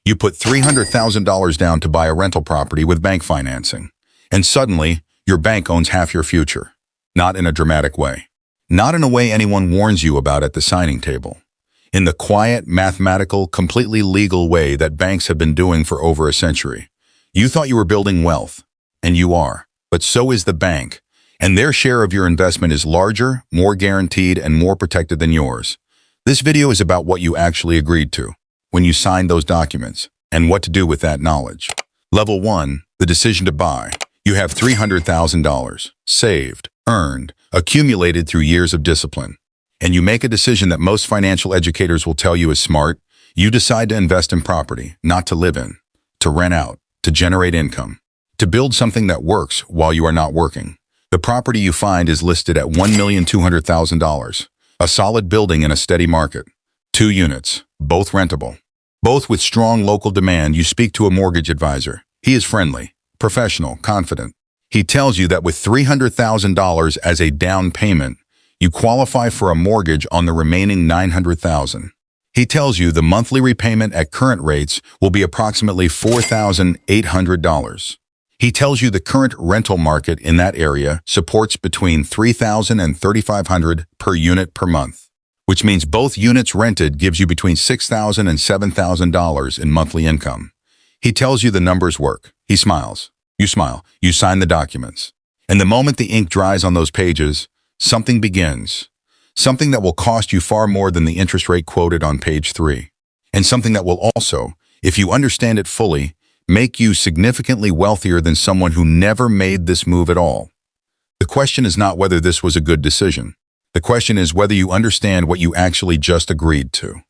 You put $300,000 down to buy a rental property with bank financing, and suddenly, your bank owns half your future. Not in a dramatic way. Not in a way anyone warns you about at the signing table. In the quiet, mathematical, completely legal way that banks have been doing for over a century. You thought you were building wealth, and you are, but so is the bank, and their share of your investment is larger, more guaranteed, and more protected than yours. This video is about what you actually agreed to when you signed those documents, and what to do with that knowledge. Level 1, the decision to buy. You have $300,000, saved, earned, accumulated through years of discipline. And you make a decision that most financial educators will tell you is smart. You decide to invest in property, not to live in, to rent out, to generate income, to build something that works while you are not working. The property you find is listed at $1,200,000, a solid building in a steady market. 2 units, both rentable. Both with strong local demand. You speak to a mortgage advisor. He is friendly, professional, confident. He tells you that with $300,000 as a down payment, you qualify for a mortgage on the remaining $900,000. He tells you the monthly repayment at current rates will be approximately $4,800. He tells you the current rental market in that area supports between $3,000 and $3,500 per unit per month, which means both units rented gives you between $6,000 and $7,000 in monthly income. He tells you the numbers work. He smiles. You smile. You sign the documents. And the moment the ink dries on those pages, something begins. Something that will cost you far more than the interest rate quoted on page 3. And something that will also, if you understand it fully, make you significantly wealthier than someone who never made this move at all. The question is not whether this was a good decision. The question is whether you understand what you actually just agreed to.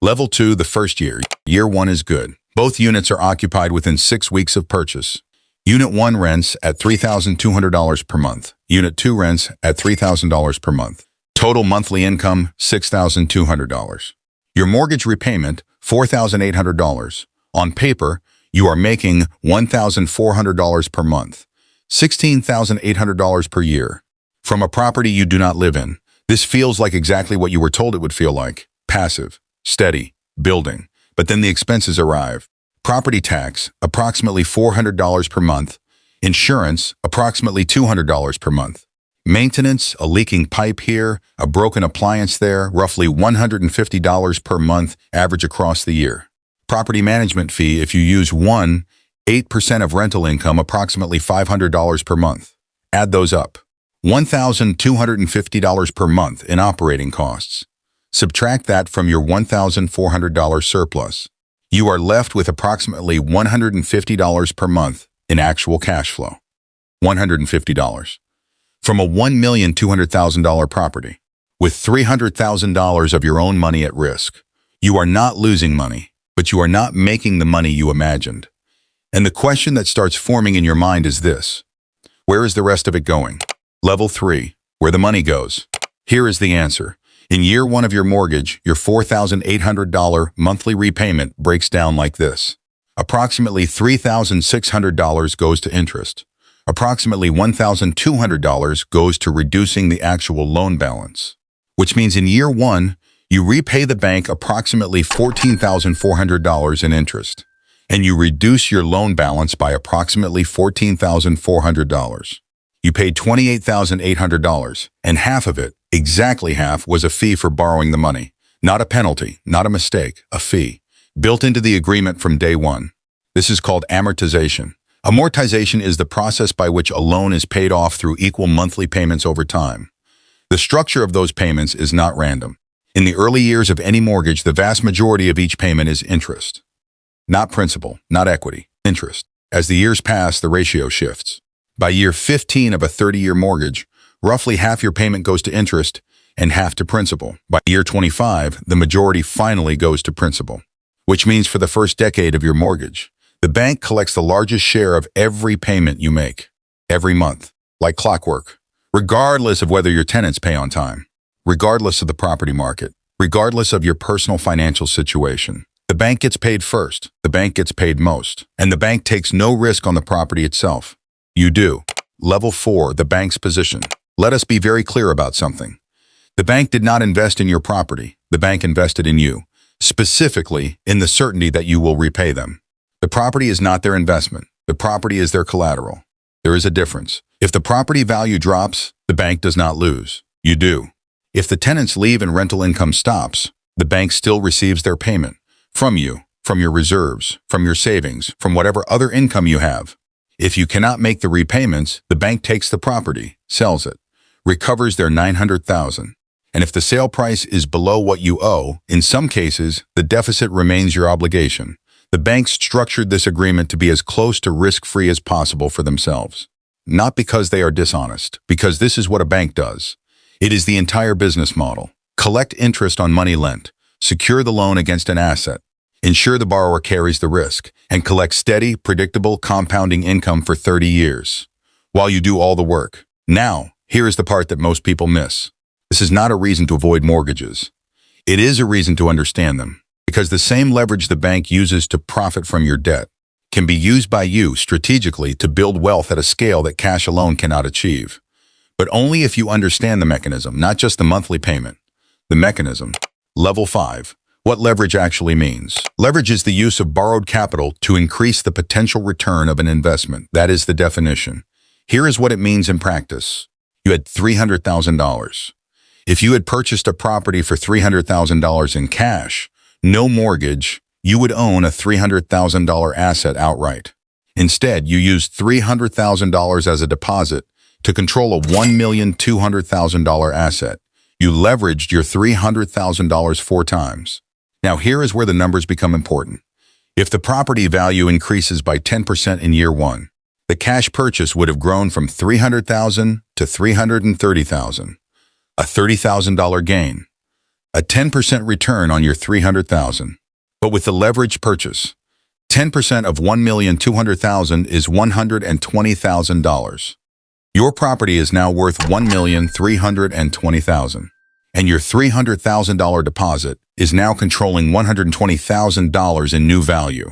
Level 2, the first year. Year 1 is good. Both units are occupied within 6 weeks of purchase. Unit 1 rents at $3,200 per month. Unit 2 rents at $3,000 per month. Total monthly income, $6,200. Your mortgage repayment, $4,800. On paper, you are making $1,400 per month, $16,800 per year. From a property you do not live in, this feels like exactly what you were told it would feel like. Passive, steady, building. But then the expenses arrive. Property tax, approximately $400 per month. Insurance, approximately $200 per month. Maintenance, a leaking pipe here, a broken appliance there, roughly $150 per month, average across the year. Property management fee, if you use 8% of rental income, approximately $500 per month. Add those up. $1,250 per month in operating costs. Subtract that from your $1,400 surplus. You are left with approximately $150 per month in actual cash flow. $150. From a $1,200,000 property. With $300,000 of your own money at risk. You are not losing money, but you are not making the money you imagined. And the question that starts forming in your mind is this. Where is the rest of it going? Level 3, where the money goes. Here is the answer. In year 1 of your mortgage, your $4,800 monthly repayment breaks down like this. Approximately $3,600 goes to interest. Approximately $1,200 goes to reducing the actual loan balance. Which means in year 1, you repay the bank approximately $14,400 in interest. And you reduce your loan balance by approximately $14,400. You paid $28,800, and half of it, exactly half, was a fee for borrowing the money. Not a penalty, not a mistake, a fee. Built into the agreement from day 1. This is called amortization. Amortization is the process by which a loan is paid off through equal monthly payments over time. The structure of those payments is not random. In the early years of any mortgage, the vast majority of each payment is interest. Not principal, not equity, interest. As the years pass, the ratio shifts. By year 15 of a 30-year mortgage, roughly half your payment goes to interest and half to principal. By year 25, the majority finally goes to principal, which means for the first decade of your mortgage, the bank collects the largest share of every payment you make, every month, like clockwork, regardless of whether your tenants pay on time, regardless of the property market, regardless of your personal financial situation. The bank gets paid first, the bank gets paid most, and the bank takes no risk on the property itself. You do. Level 4, the bank's position. Let us be very clear about something. The bank did not invest in your property. The bank invested in you. specifically in the certainty that you will repay them. The property is not their investment. The property is their collateral. There is a difference. If the property value drops, the bank does not lose. You do. If the tenants leave and rental income stops, the bank still receives their payment from you, from your reserves, from your savings, from whatever other income you have. If you cannot make the repayments, the bank takes the property, sells it, recovers their $900,000. And if the sale price is below what you owe, in some cases, the deficit remains your obligation. The banks structured this agreement to be as close to risk-free as possible for themselves. Not because they are dishonest, because this is what a bank does. It is the entire business model. Collect interest on money lent, secure the loan against an asset, ensure the borrower carries the risk, and collect steady, predictable, compounding income for 30 years, while you do all the work. Now, here is the part that most people miss. This is not a reason to avoid mortgages. It is a reason to understand them, because the same leverage the bank uses to profit from your debt can be used by you strategically to build wealth at a scale that cash alone cannot achieve. But only if you understand the mechanism, not just the monthly payment. The mechanism. Level 5. What leverage actually means. Leverage is the use of borrowed capital to increase the potential return of an investment. That is the definition. Here is what it means in practice. You had $300,000. If you had purchased a property for $300,000 in cash, no mortgage, you would own a $300,000 asset outright. Instead, you used $300,000 as a deposit to control a $1,200,000 asset. You leveraged your $300,000 4 times. Now here is where the numbers become important. If the property value increases by 10% in year 1, the cash purchase would have grown from $300,000 to $330,000, a $30,000 gain, a 10% return on your $300,000. But with the leveraged purchase, 10% of $1,200,000 is $120,000. Your property is now worth $1,320,000, and your $300,000 deposit is now controlling $120,000 in new value.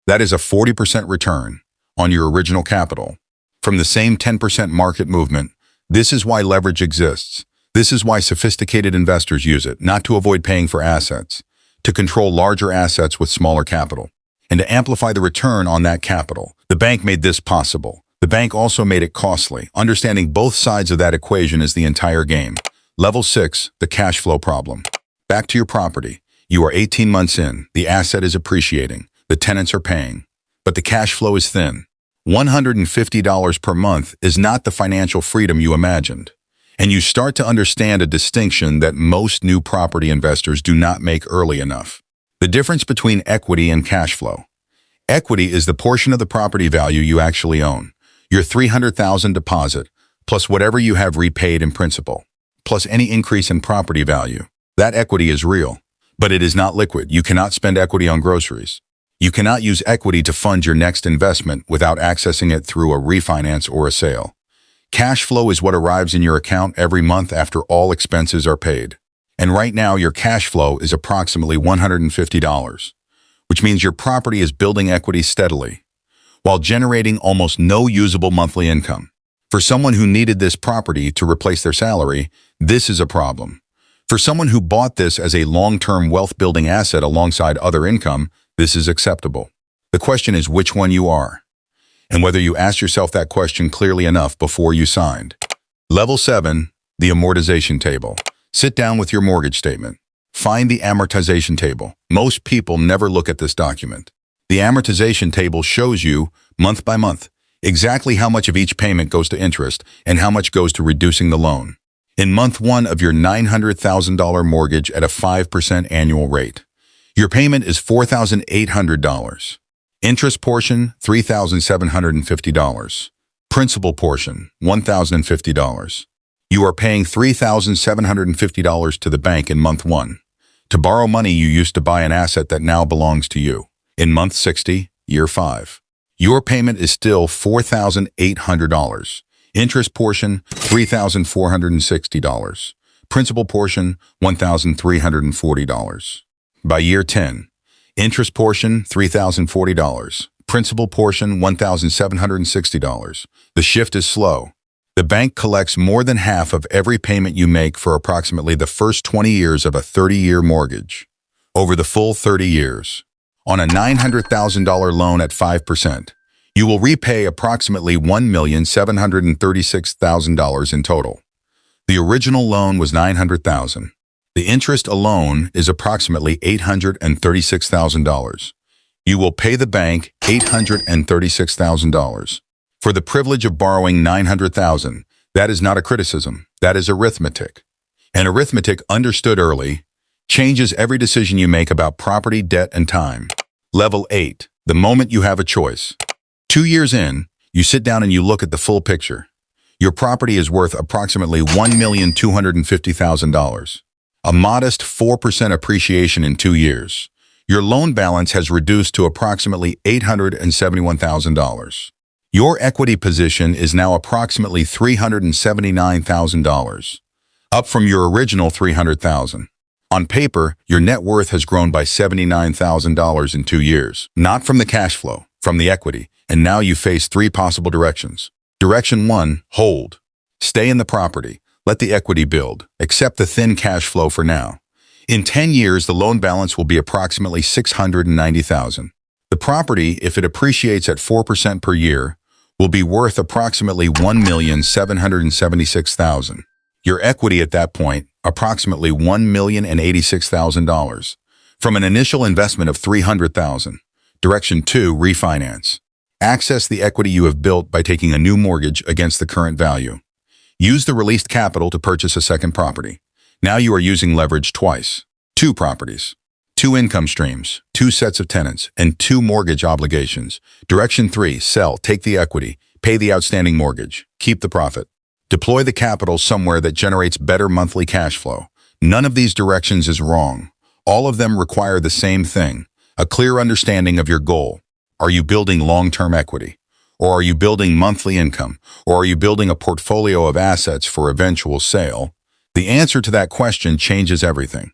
That is a 40% return on your original capital. From the same 10% market movement, this is why leverage exists. This is why sophisticated investors use it, not to avoid paying for assets, to control larger assets with smaller capital, and to amplify the return on that capital. The bank made this possible. The bank also made it costly. Understanding both sides of that equation is the entire game. Level 6, the cash flow problem. Back to your property. You are 18 months in. The asset is appreciating. The tenants are paying. But the cash flow is thin. $150 per month is not the financial freedom you imagined. And you start to understand a distinction that most new property investors do not make early enough. The difference between equity and cash flow. Equity is the portion of the property value you actually own. Your $300,000 deposit, plus whatever you have repaid in principal, plus any increase in property value. That equity is real, but it is not liquid. You cannot spend equity on groceries. You cannot use equity to fund your next investment without accessing it through a refinance or a sale. Cash flow is what arrives in your account every month after all expenses are paid. And right now, your cash flow is approximately $150, which means your property is building equity steadily, while generating almost no usable monthly income. For someone who needed this property to replace their salary, this is a problem. For someone who bought this as a long-term wealth-building asset alongside other income, this is acceptable. The question is which one you are, and whether you asked yourself that question clearly enough before you signed. Level 7, the amortization table. Sit down with your mortgage statement. Find the amortization table. Most people never look at this document. The amortization table shows you, month by month, exactly how much of each payment goes to interest and how much goes to reducing the loan. In month 1 of your $900,000 mortgage at a 5% annual rate, your payment is $4,800. Interest portion, $3,750. Principal portion, $1,050. You are paying $3,750 to the bank in month 1 to borrow money you used to buy an asset that now belongs to you. In month 60, year 5, your payment is still $4,800. Interest portion, $3,460. Principal portion, $1,340. By year 10, interest portion, $3,040. Principal portion, $1,760. The shift is slow. The bank collects more than half of every payment you make for approximately the first 20 years of a 30-year mortgage. over the full 30 years. On a $900,000 loan at 5%, you will repay approximately $1,736,000 in total. The original loan was $900,000. The interest alone is approximately $836,000. You will pay the bank $836,000. For the privilege of borrowing $900,000, that is not a criticism, that is arithmetic. And arithmetic, understood early, changes every decision you make about property, debt, and time. Level 8, the moment you have a choice. 2 years in, you sit down and you look at the full picture. Your property is worth approximately $1,250,000. A modest 4% appreciation in 2 years. Your loan balance has reduced to approximately $871,000. Your equity position is now approximately $379,000, up from your original $300,000. On paper, your net worth has grown by $79,000 in 2 years, not from the cash flow, from the equity, and now you face 3 possible directions. Direction 1, hold. Stay in the property, let the equity build, accept the thin cash flow for now. In 10 years, the loan balance will be approximately $690,000. The property, if it appreciates at 4% per year, will be worth approximately $1,776,000. Your equity at that point, approximately $1,086,000, from an initial investment of $300,000. Direction 2, refinance. Access the equity you have built by taking a new mortgage against the current value. Use the released capital to purchase a second property. Now you are using leverage twice. 2 properties, 2 income streams, 2 sets of tenants, and 2 mortgage obligations. Direction 3, sell, take the equity, pay the outstanding mortgage, keep the profit. Deploy the capital somewhere that generates better monthly cash flow. None of these directions is wrong. All of them require the same thing, a clear understanding of your goal. Are you building long-term equity? Or are you building monthly income? Or are you building a portfolio of assets for eventual sale? The answer to that question changes everything.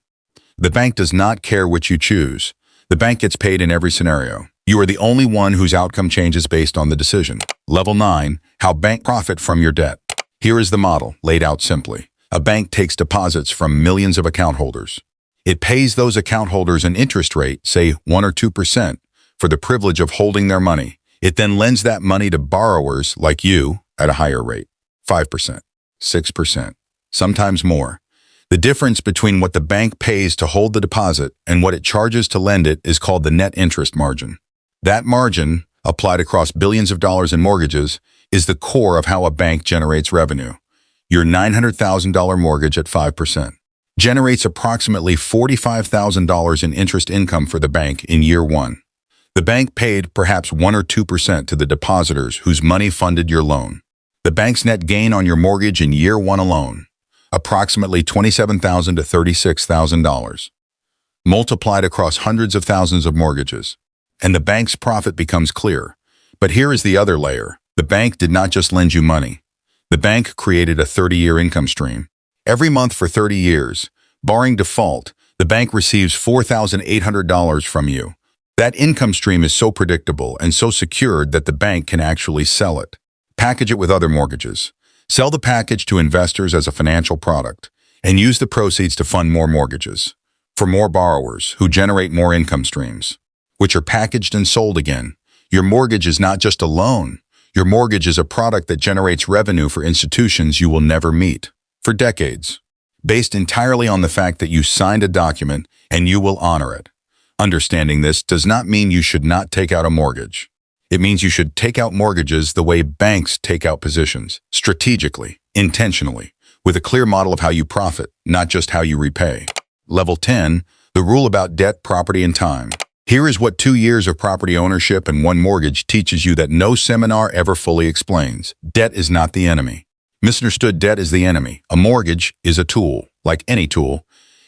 The bank does not care which you choose. The bank gets paid in every scenario. You are the only one whose outcome changes based on the decision. Level 9, how banks profit from your debt. Here is the model, laid out simply. A bank takes deposits from millions of account holders. It pays those account holders an interest rate, say 1 or 2%, for the privilege of holding their money. It then lends that money to borrowers like you at a higher rate, 5%, 6%, sometimes more. The difference between what the bank pays to hold the deposit and what it charges to lend it is called the net interest margin. That margin, applied across billions of dollars in mortgages, is the core of how a bank generates revenue. Your $900,000 mortgage at 5% generates approximately $45,000 in interest income for the bank in year 1. The bank paid perhaps 1 or 2% to the depositors whose money funded your loan. The bank's net gain on your mortgage in year 1 alone, approximately $27,000 to $36,000, multiplied across hundreds of thousands of mortgages, and the bank's profit becomes clear. But here is the other layer. The bank did not just lend you money. The bank created a 30-year income stream. Every month for 30 years, barring default, the bank receives $4,800 from you. That income stream is so predictable and so secured that the bank can actually sell it. Package it with other mortgages. Sell the package to investors as a financial product and use the proceeds to fund more mortgages for more borrowers who generate more income streams, which are packaged and sold again. Your mortgage is not just a loan. Your mortgage is a product that generates revenue for institutions you will never meet for decades, based entirely on the fact that you signed a document and you will honor it. Understanding this does not mean you should not take out a mortgage. It means you should take out mortgages the way banks take out positions, strategically, intentionally, with a clear model of how you profit, not just how you repay. Level 10, the rule about debt, property, and time. Here is what 2 years of property ownership and 1 mortgage teaches you that no seminar ever fully explains. Debt is not the enemy. Misunderstood debt is the enemy. A mortgage is a tool, like any tool.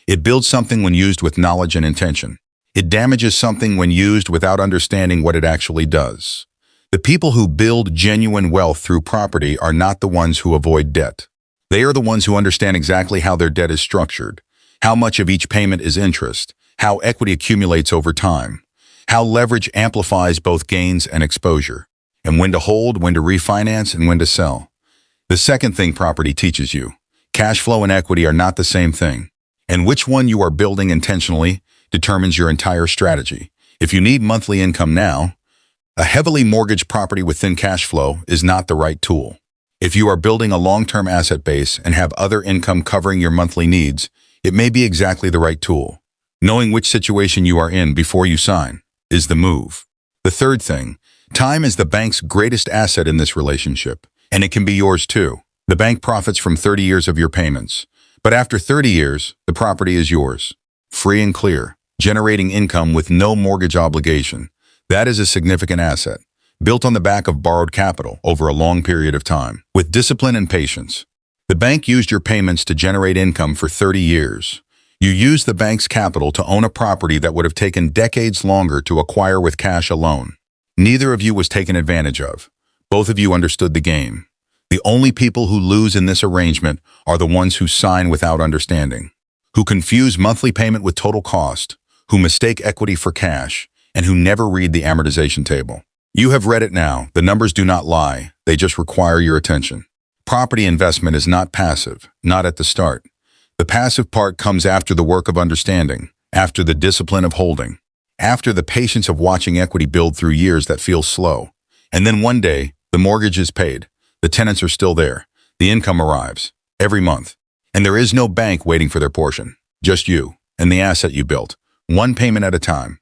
It builds something when used with knowledge and intention. It damages something when used without understanding what it actually does. The people who build genuine wealth through property are not the ones who avoid debt. They are the ones who understand exactly how their debt is structured, how much of each payment is interest, how equity accumulates over time, how leverage amplifies both gains and exposure, and when to hold, when to refinance, and when to sell. The second thing property teaches you, cash flow and equity are not the same thing, and which one you are building intentionally determines your entire strategy. If you need monthly income now, a heavily mortgaged property with thin cash flow is not the right tool. If you are building a long-term asset base and have other income covering your monthly needs, it may be exactly the right tool. Knowing which situation you are in before you sign is the move. The third thing, time is the bank's greatest asset in this relationship, and it can be yours too. The bank profits from 30 years of your payments, but after 30 years, the property is yours, free and clear, generating income with no mortgage obligation. That is a significant asset, built on the back of borrowed capital over a long period of time. With discipline and patience, the bank used your payments to generate income for 30 years. You used the bank's capital to own a property that would have taken decades longer to acquire with cash alone. Neither of you was taken advantage of. Both of you understood the game. The only people who lose in this arrangement are the ones who sign without understanding, who confuse monthly payment with total cost, who mistake equity for cash, and who never read the amortization table. You have read it now. The numbers do not lie. They just require your attention. Property investment is not passive, not at the start. The passive part comes after the work of understanding, after the discipline of holding, after the patience of watching equity build through years that feel slow. And then one day, the mortgage is paid. The tenants are still there. The income arrives every month. And there is no bank waiting for their portion. Just you and the asset you built, one payment at a time.